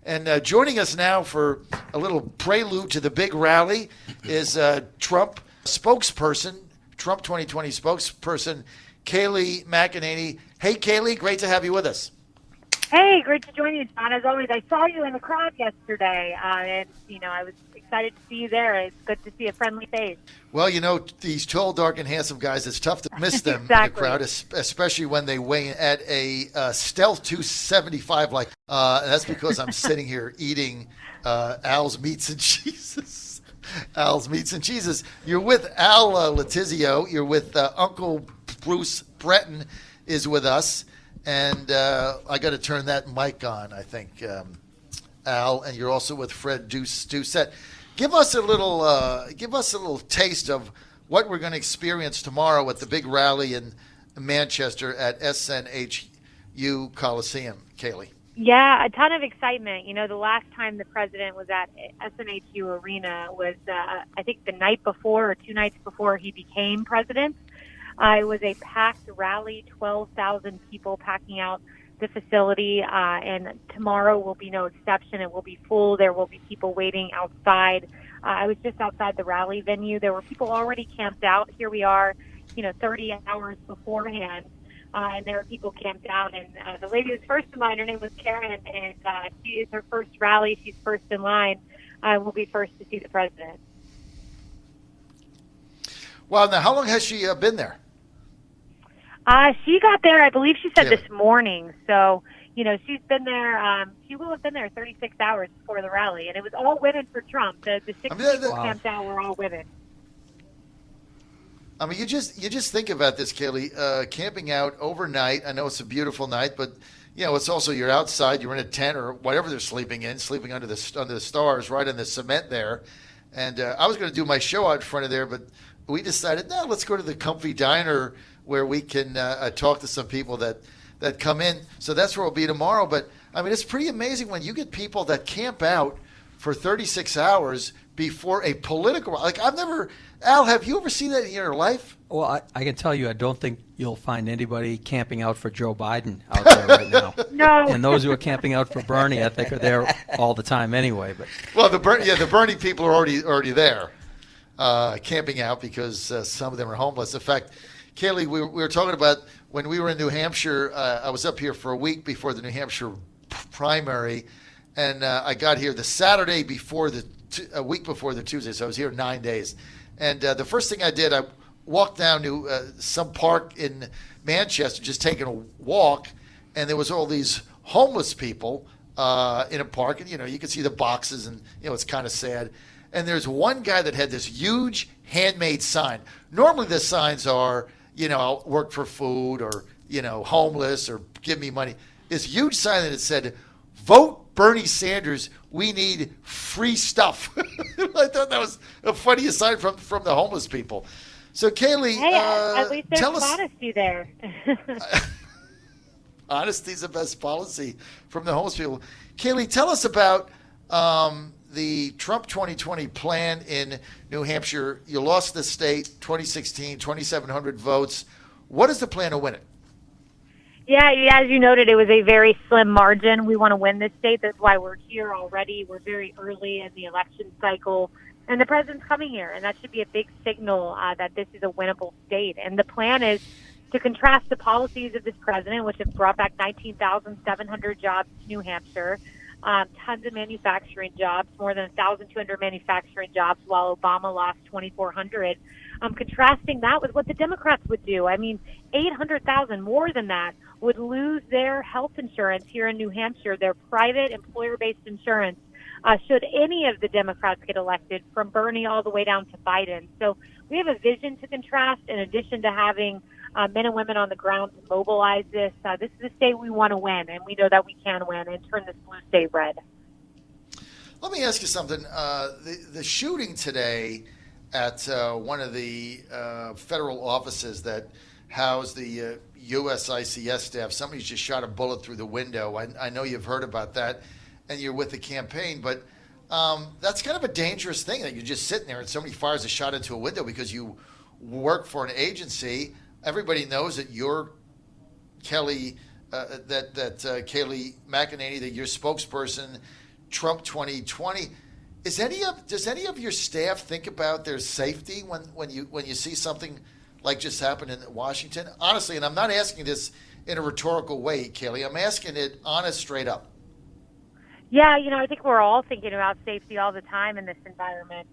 And joining us now for a little prelude to the big rally is Trump 2020 spokesperson, Kayleigh Mcenany. Hey, Kayleigh, great to have you with us. Hey, great to join you, John. As always, I saw you in the crowd yesterday, and I was excited to see you there. It's good to see a friendly face. Well, these tall, dark, and handsome guys, it's tough to miss them Exactly. in the crowd, especially when they weigh in at a stealth 275. And that's because I'm sitting here eating Al's Meats and Cheeses. Al's Meats and Cheeses. You're with Al Letizio. You're with Uncle Bruce Breton is with us. And I got to turn that mic on, I think, Al. And you're also with Fred Doucette. Give us a little taste of what we're going to experience tomorrow at the big rally in Manchester at SNHU Coliseum, Kayleigh. Yeah, a ton of excitement. The last time the president was at SNHU Arena was, I think, the night before or 2 nights before he became president. It was a packed rally, 12,000 people packing out the facility, and tomorrow will be no exception. It will be full. There will be people waiting outside. I was just outside the rally venue. There were people already camped out. Here we are, 30 hours beforehand, and there are people camped out. And the lady who was first in line, her name was Karen, and she is her first rally. She's first in line. Will be first to see the president. Well, now, how long has she been there? She got there, I believe she said this morning. So, she's been there. She will have been there 36 hours before the rally. And it was all women for Trump. The 6 people camped out were all women. I mean, you just think about this, Kayleigh. Camping out overnight. I know it's a beautiful night, but, it's also you're outside. You're in a tent or whatever they're sleeping under the stars, right in the cement there. And I was going to do my show out in front of there, but we decided, no, let's go to the comfy diner where we can talk to some people that come in. So that's where we'll be tomorrow. But, I mean, it's pretty amazing when you get people that camp out for 36 hours before a political – Al, have you ever seen that in your life? Well, I can tell you I don't think you'll find anybody camping out for Joe Biden out there right now. No. And those who are camping out for Bernie, I think, are there all the time anyway. But well, the Bernie people are already there camping out because some of them are homeless. In fact – Kayleigh, we were talking about when we were in New Hampshire. I was up here for a week before the New Hampshire primary, and I got here the Saturday before a week before the Tuesday, so I was here 9 days. And the first thing I did, I walked down to some park in Manchester, just taking a walk, and there was all these homeless people in a park, and you could see the boxes, and it's kind of sad. And there's one guy that had this huge handmade sign. Normally the signs are, I'll work for food or, homeless or give me money. This huge sign that it said, vote Bernie Sanders, we need free stuff. I thought that was the funniest sign from the homeless people. So, Kayleigh, at least there's tell us, honesty there. Honesty's the best policy from the homeless people. Kayleigh, tell us about the Trump 2020 plan in New Hampshire. You lost the state 2016, 2,700 votes. What is the plan to win it? Yeah, as you noted, it was a very slim margin. We want to win this state. That's why we're here already. We're very early in the election cycle. And the president's coming here, and that should be a big signal that this is a winnable state. And the plan is to contrast the policies of this president, which have brought back 19,700 jobs to New Hampshire, tons of manufacturing jobs, more than 1,200 manufacturing jobs, while Obama lost 2,400. Contrasting that with what the Democrats would do. I mean, 800,000, more than that, would lose their health insurance here in New Hampshire, their private employer-based insurance, should any of the Democrats get elected, from Bernie all the way down to Biden. So we have a vision to contrast, in addition to having men and women on the ground to mobilize this. This is a state we want to win, and we know that we can win and turn this blue state red. Let me ask you something. The shooting today at one of the federal offices that house the USICS staff, somebody's just shot a bullet through the window. I know you've heard about that, and you're with the campaign, but that's kind of a dangerous thing, that you're just sitting there and somebody fires a shot into a window because you work for an agency. Everybody knows that you're Kayleigh Mcenany, that you're spokesperson Trump 2020. Does any of your staff think about their safety when you see something like just happened in Washington? Honestly, and I'm not asking this in a rhetorical way, Kayleigh. I'm asking it honest, straight up. Yeah, I think we're all thinking about safety all the time in this environment.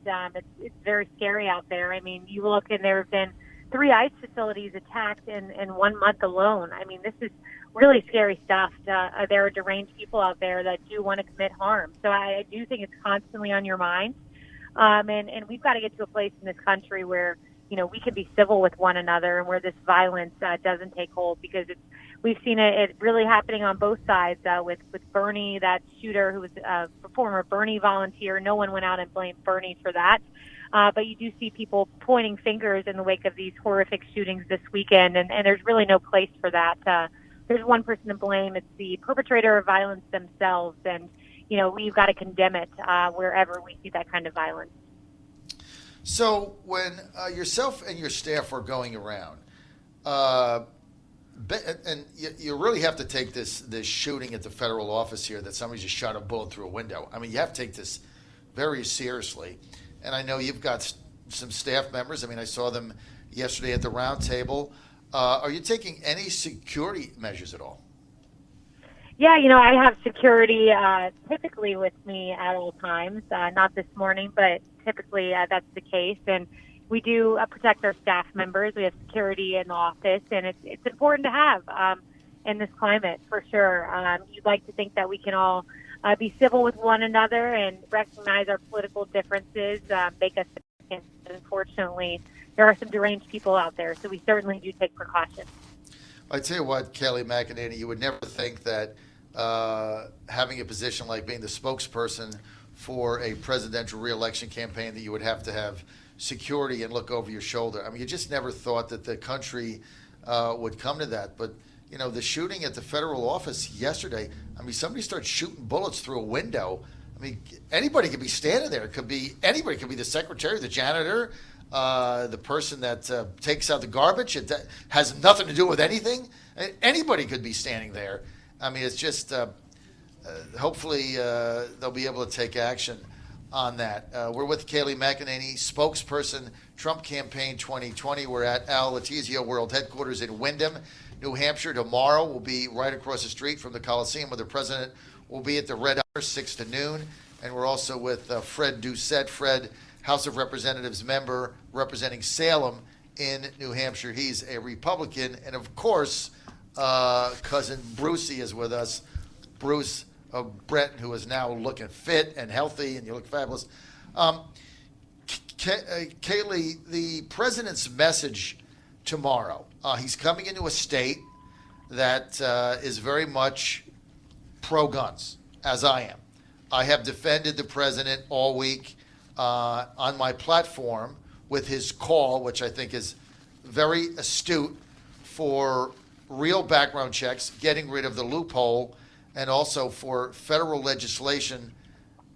It's very scary out there. I mean, you look and there have been 3 ICE facilities attacked in 1 month alone. I mean, this is really scary stuff. There are deranged people out there that do want to commit harm. So I do think it's constantly on your mind. And we've got to get to a place in this country where, we can be civil with one another and where this violence doesn't take hold, because we've seen it really happening on both sides with Bernie, that shooter who was a former Bernie volunteer. No one went out and blamed Bernie for that. But you do see people pointing fingers in the wake of these horrific shootings this weekend, and there's really no place for that. There's one person to blame. It's the perpetrator of violence themselves, and, we've got to condemn it wherever we see that kind of violence. So when yourself and your staff are going around, and you really have to take this shooting at the federal office here that somebody just shot a bullet through a window. I mean, you have to take this very seriously. And I know you've got some staff members. I mean, I saw them yesterday at the round table. Are you taking any security measures at all? Yeah, I have security typically with me at all times. Not this morning, but typically that's the case. And we do protect our staff members. We have security in the office, and it's important to have in this climate, for sure. You'd like to think that we can all be civil with one another and recognize our political differences, make us significant. Unfortunately, there are some deranged people out there, so we certainly do take precautions. I tell you what, Kayleigh Mcenany, you would never think that having a position like being the spokesperson for a presidential reelection campaign that you would have to have security and look over your shoulder. I mean, you just never thought that the country would come to that. But, the shooting at the federal office yesterday, I mean, somebody starts shooting bullets through a window. I mean, anybody could be standing there. It could be anybody. It could be the secretary, the janitor, the person that takes out the garbage. It has nothing to do with anything. Anybody could be standing there. I mean, it's just hopefully they'll be able to take action on that. We're with Kayleigh Mcenany, spokesperson, Trump Campaign 2020. We're at Al Letizia World Headquarters in Windham, New Hampshire. Tomorrow we'll be right across the street from the Coliseum where the president will be at the Red Hour, 6 to noon. And we're also with Fred Doucette. Fred, House of Representatives member representing Salem in New Hampshire. He's a Republican. And, of course, cousin Brucey is with us. Bruce Breton, who is now looking fit and healthy, and you look fabulous. Kayleigh, the president's message tomorrow, he's coming into a state that is very much pro-guns, as I am. I have defended the president all week on my platform with his call, which I think is very astute, for real background checks, getting rid of the loophole, and also for federal legislation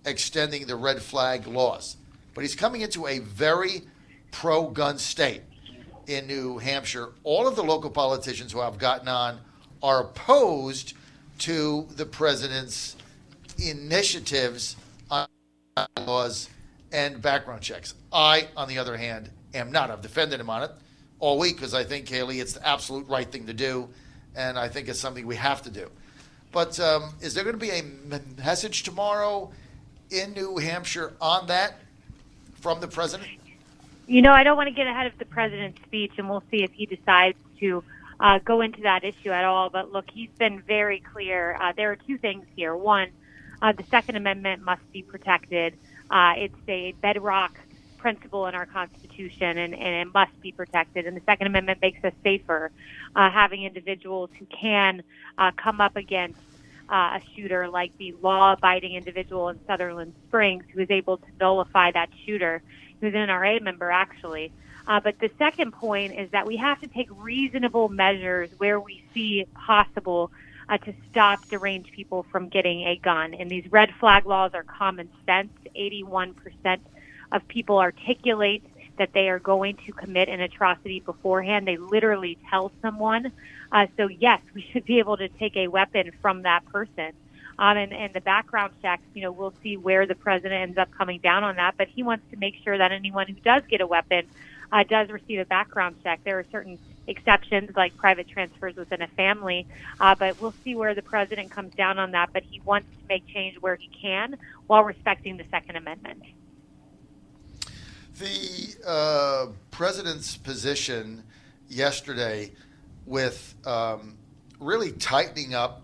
extending the red flag laws. But he's coming into a very pro-gun state in New Hampshire. All of the local politicians who I've gotten on are opposed to the president's initiatives on laws and background checks. I, on the other hand, am not. I've defended him on it all week because I think, Kayleigh, it's the absolute right thing to do, and I think it's something we have to do. But is there going to be a message tomorrow in New Hampshire on that from the president? I don't want to get ahead of the president's speech, and we'll see if he decides to go into that issue at all. But look, he's been very clear. There are 2 things here. One, the Second Amendment must be protected. It's a bedrock principle in our Constitution, and it must be protected. And the Second Amendment makes us safer, having individuals who can come up against a shooter like the law-abiding individual in Sutherland Springs who was able to nullify that shooter, who's an NRA member, actually. But the second point is that we have to take reasonable measures where we see possible to stop deranged people from getting a gun. And these red flag laws are common sense. 81% of people articulate that they are going to commit an atrocity beforehand. They literally tell someone. So, yes, we should be able to take a weapon from that person. And the background checks, we'll see where the president ends up coming down on that. But he wants to make sure that anyone who does get a weapon does receive a background check. There are certain exceptions like private transfers within a family, but we'll see where the president comes down on that. But he wants to make change where he can while respecting the Second Amendment. The president's position yesterday with really tightening up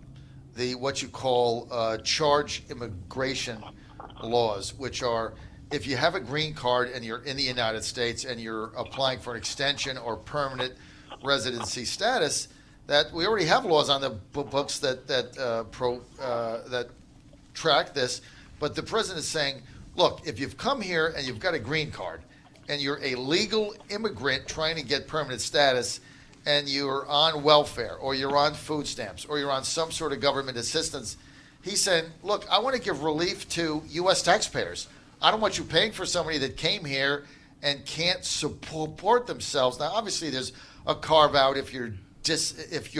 what you call charge immigration laws, which are if you have a green card and you're in the United States and you're applying for an extension or permanent residency status, that we already have laws on the books that track this. But the president is saying, look, if you've come here and you've got a green card and you're a legal immigrant trying to get permanent status and you're on welfare or you're on food stamps or you're on some sort of government assistance, he's saying, look, I want to give relief to U.S. taxpayers. I don't want you paying for somebody that came here and can't support themselves. Now, obviously, there's a carve out if you're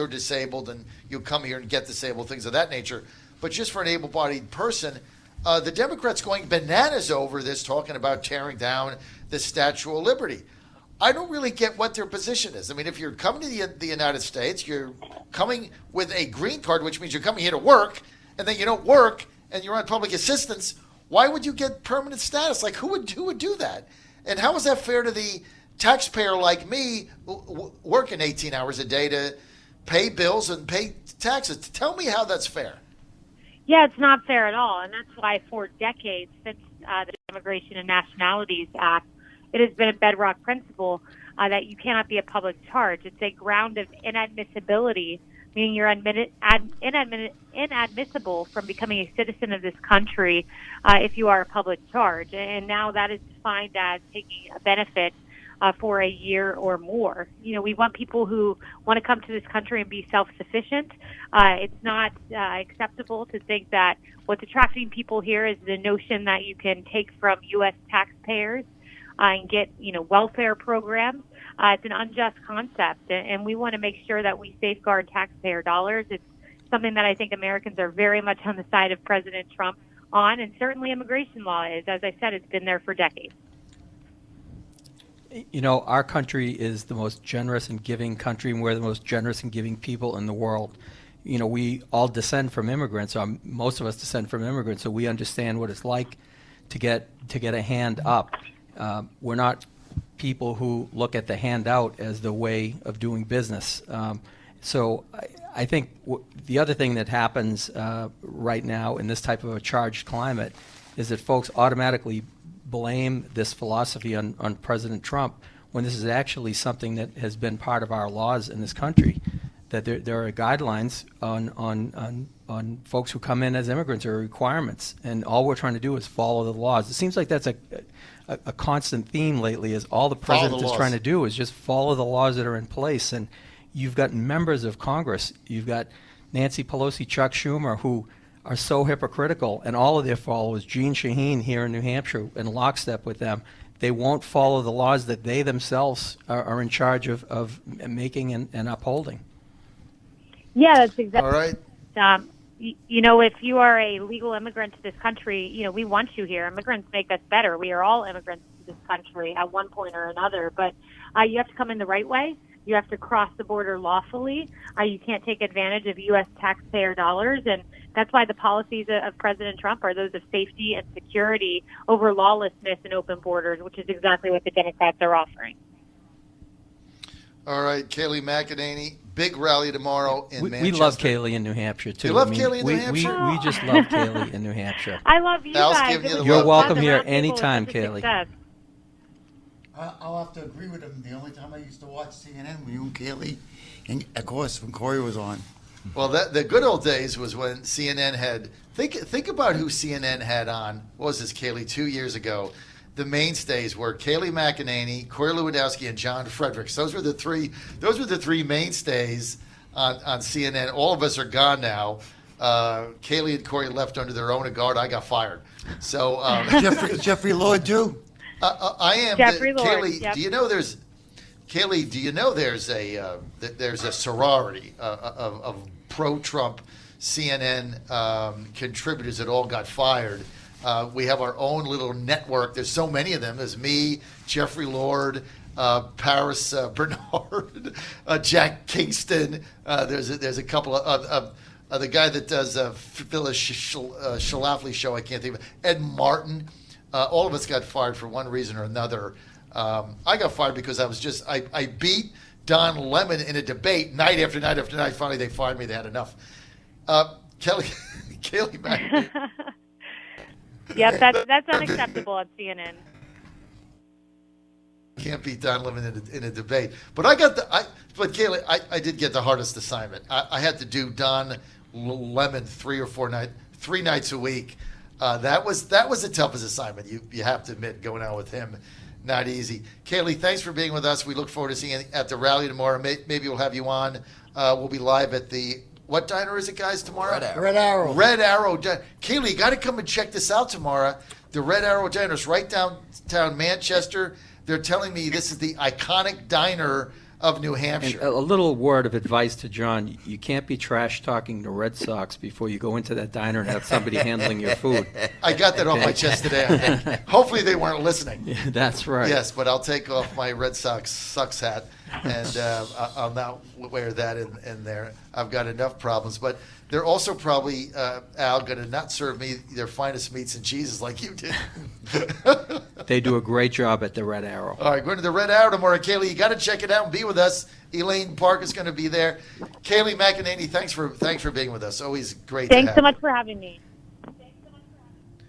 disabled and you come here and get disabled, things of that nature. But just for an able-bodied person, the Democrats going bananas over this, talking about tearing down the Statue of Liberty. I don't really get what their position is. I mean, if you're coming to the United States, you're coming with a green card, which means you're coming here to work, and then you don't work and you're on public assistance. Why would you get permanent status? Like, who would do that? And how is that fair to the taxpayer like me working 18 hours a day to pay bills and pay taxes? Tell me how that's fair. Yeah, it's not fair at all. And that's why for decades, since the Immigration and Nationalities Act, it has been a bedrock principle that you cannot be a public charge. It's a ground of inadmissibility, meaning you're inadmissible from becoming a citizen of this country if you are a public charge. And now that is defined as taking a benefit for a year or more. We want people who want to come to this country and be self-sufficient. It's not acceptable to think that what's attracting people here is the notion that you can take from U.S. taxpayers and get, welfare programs. It's an unjust concept, and we want to make sure that we safeguard taxpayer dollars. It's something that I think Americans are very much on the side of President Trump on, and certainly immigration law is. As I said, it's been there for decades. Our country is the most generous and giving country, and we're the most generous and giving people in the world. We all descend from immigrants, or most of us descend from immigrants, so we understand what it's like to get a hand up. We're not people who look at the handout as the way of doing business. So I think the other thing that happens right now in this type of a charged climate is that folks automatically blame this philosophy on President Trump when this is actually something that has been part of our laws in this country, that there are guidelines on folks who come in as immigrants, or requirements, and all we're trying to do is follow the laws. It seems like that's a constant theme lately, is all the president is trying to do is just follow the laws that are in place. And you've got members of Congress, you've got Nancy Pelosi, Chuck Schumer, who are so hypocritical, and all of their followers, Jeanne Shaheen here in New Hampshire, in lockstep with them. They won't follow the laws that they themselves are in charge of making and upholding. Yeah, that's exactly. All right. If you are a legal immigrant to this country, we want you here. Immigrants make us better. We are all immigrants to this country at one point or another. But you have to come in the right way. You have to cross the border lawfully. You can't take advantage of U.S. taxpayer dollars. And that's why the policies of President Trump are those of safety and security over lawlessness and open borders, which is exactly what the Democrats are offering. All right, Kayleigh Mcenany, big rally tomorrow in Manchester. We love Kayleigh in New Hampshire, too. You love Kayleigh in New Hampshire? We just love Kayleigh in New Hampshire. I love you Al's guys. giving you the You're love. welcome here anytime, Kayleigh. I'll have to agree with him. The only time I used to watch CNN was you and Kayleigh, and of course when Corey was on. Well, the good old days was when CNN had think about who CNN had on. What was this, Kayleigh? 2 years ago, the mainstays were Kayleigh Mcenany, Corey Lewandowski, and John Fredericks. Those were the three mainstays on CNN. All of us are gone now. Kayleigh and Corey left under their own accord. I got fired. So Jeffrey Lord too. I am. Jeffrey Lord, Kayleigh, yep. do you know there's a sorority of pro-Trump CNN contributors that all got fired. We have our own little network. There's so many of them. There's me, Jeffrey Lord, Paris Bernard, Jack Kingston. There's a couple of the guy that does Phyllis Schlafly show. I can't think of it. Ed Martin. All of us got fired for one reason or another. I got fired because I beat Don Lemon in a debate night after night after night. Finally, they fired me. They had enough. Kayleigh Mac. Yep, that's unacceptable at CNN. Can't beat Don Lemon in a debate. But but Kayleigh, I did get the hardest assignment. I had to do Don Lemon 3 nights a week. That was the toughest assignment. You have to admit, going out with him, not easy. Kayleigh, thanks for being with us. We look forward to seeing you at the rally tomorrow. Maybe we'll have you on. We'll be live at what diner is it, guys, tomorrow? Red Arrow. Red Arrow. Kayleigh, you got to come and check this out tomorrow. The Red Arrow Diner is right downtown Manchester. They're telling me this is the iconic diner of New Hampshire. And a little word of advice to John: you can't be trash talking the Red Sox before you go into that diner and have somebody handling your food. I got that off my chest today. Hopefully they weren't listening. Yeah, that's right. Yes, but I'll take off my Red Sox sucks hat, and I'll not wear that in there. I've got enough problems. But they're also probably, Al, going to not serve me their finest meats and cheeses like you did. They do a great job at the Red Arrow. All right, going to the Red Arrow tomorrow. Kayleigh, you got to check it out and be with us. Elaine Park is going to be there. Kayleigh Mcenany, thanks for being with us. Always great to have Thanks so much for having me.